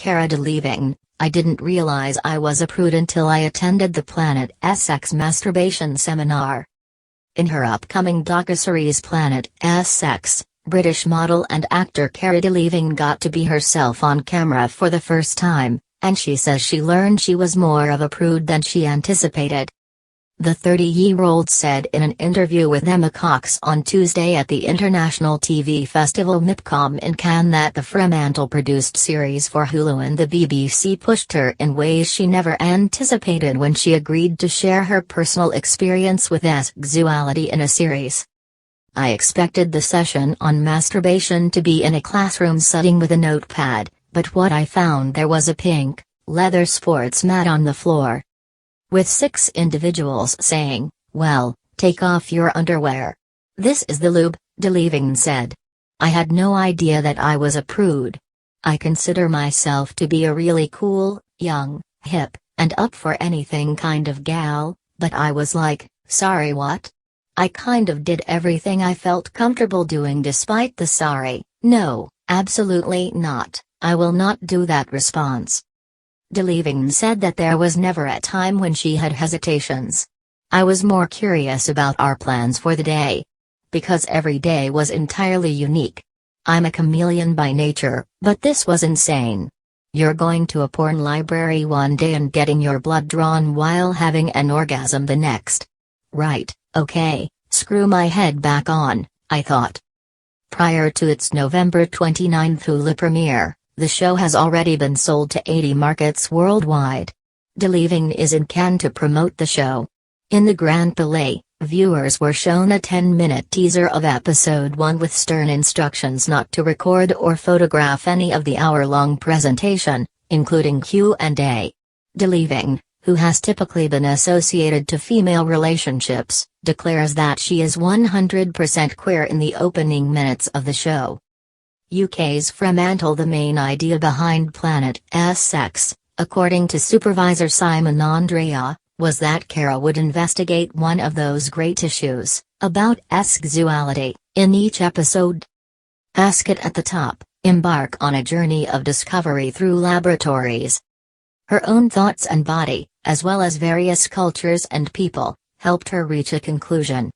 Cara Delevingne, I didn't realize I was a prude until I attended the Planet SX masturbation seminar. In her upcoming docuseries Planet SX, British model and actor Cara Delevingne got to be herself on camera for the first time, and she says she learned she was more of a prude than she anticipated. The 30-year-old said in an interview with Emma Cox on Tuesday at the International TV Festival MIPCOM in Cannes that the Fremantle-produced series for Hulu and the BBC pushed her in ways she never anticipated when she agreed to share her personal experience with sexuality in a series. "I expected the session on masturbation to be in a classroom setting with a notepad, but what I found there was a pink, leather sports mat on the floor. With 6 individuals saying, 'Well, take off your underwear. This is the lube,'" Delevingne said. "I had no idea that I was a prude. I consider myself to be a really cool, young, hip, and up for anything kind of gal, but I was like, sorry what? I kind of did everything I felt comfortable doing despite the sorry, no, absolutely not, I will not do that response." Delevingne said that there was never a time when she had hesitations. "I was more curious about our plans for the day. Because every day was entirely unique. I'm a chameleon by nature, but this was insane. You're going to a porn library one day and getting your blood drawn while having an orgasm the next. Right, okay, screw my head back on," I thought. Prior to its November 29 Hulu premiere, the show has already been sold to 80 markets worldwide. Delevingne is in Cannes to promote the show. In the Grand Palais, viewers were shown a 10-minute teaser of episode 1 with stern instructions not to record or photograph any of the hour-long presentation, including Q&A. Delevingne, who has typically been associated to female relationships, declares that she is 100% queer in the opening minutes of the show. UK's Fremantle. The main idea behind Planet SX, according to supervisor Simon Andrea, was that Cara would investigate one of those great issues, about sexuality, in each episode. Ask it at the top, embark on a journey of discovery through laboratories. Her own thoughts and body, as well as various cultures and people, helped her reach a conclusion.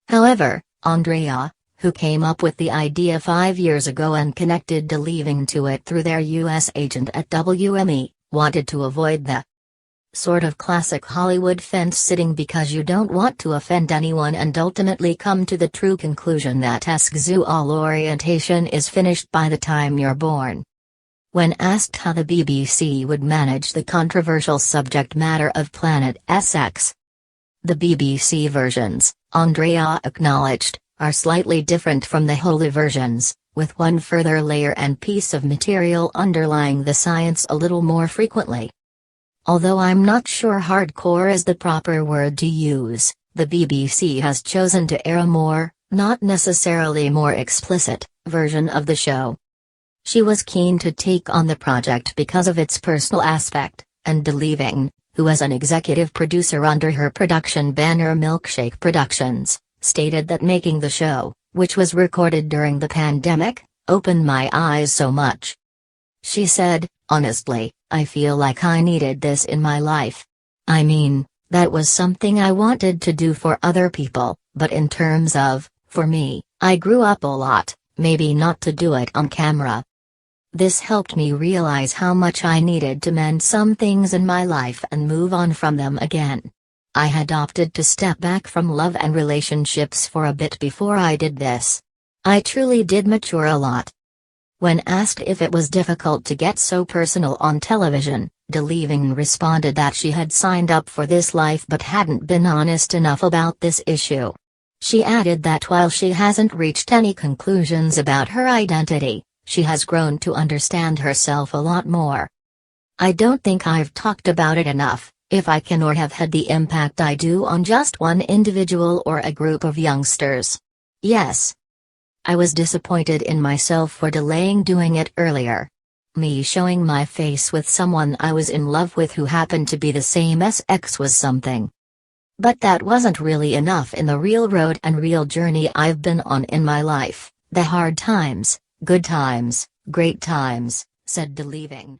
However, Andrea, who came up with the idea 5 years ago and connected Delevingne to it through their US agent at WME, wanted to avoid the sort of classic Hollywood fence-sitting because you don't want to offend anyone and ultimately come to the true conclusion that sexual orientation is finished by the time you're born. When asked how the BBC would manage the controversial subject matter of Planet SX, the BBC versions, Andrea acknowledged, are slightly different from the Hulu versions, with one further layer and piece of material underlying the science a little more frequently. Although I'm not sure hardcore is the proper word to use, the BBC has chosen to air a more, not necessarily more explicit, version of the show. She was keen to take on the project because of its personal aspect, and Delevingne, who is an executive producer under her production banner Milkshake Productions, stated that making the show, which was recorded during the pandemic, opened my eyes so much. She said, "Honestly, I feel like I needed this in my life. I mean, that was something I wanted to do for other people, but in terms of, for me, I grew up a lot, maybe not to do it on camera. This helped me realize how much I needed to mend some things in my life and move on from them again. I had opted to step back from love and relationships for a bit before I did this. I truly did mature a lot." When asked if it was difficult to get so personal on television, Delevingne responded that she had signed up for this life but hadn't been honest enough about this issue. She added that while she hasn't reached any conclusions about her identity, she has grown to understand herself a lot more. "I don't think I've talked about it enough, if I can, or have had the impact I do on just one individual or a group of youngsters. Yes. I was disappointed in myself for delaying doing it earlier. Me showing my face with someone I was in love with who happened to be the same sex was something. But that wasn't really enough in the real road and real journey I've been on in my life, the hard times, good times, great times," said Delevingne.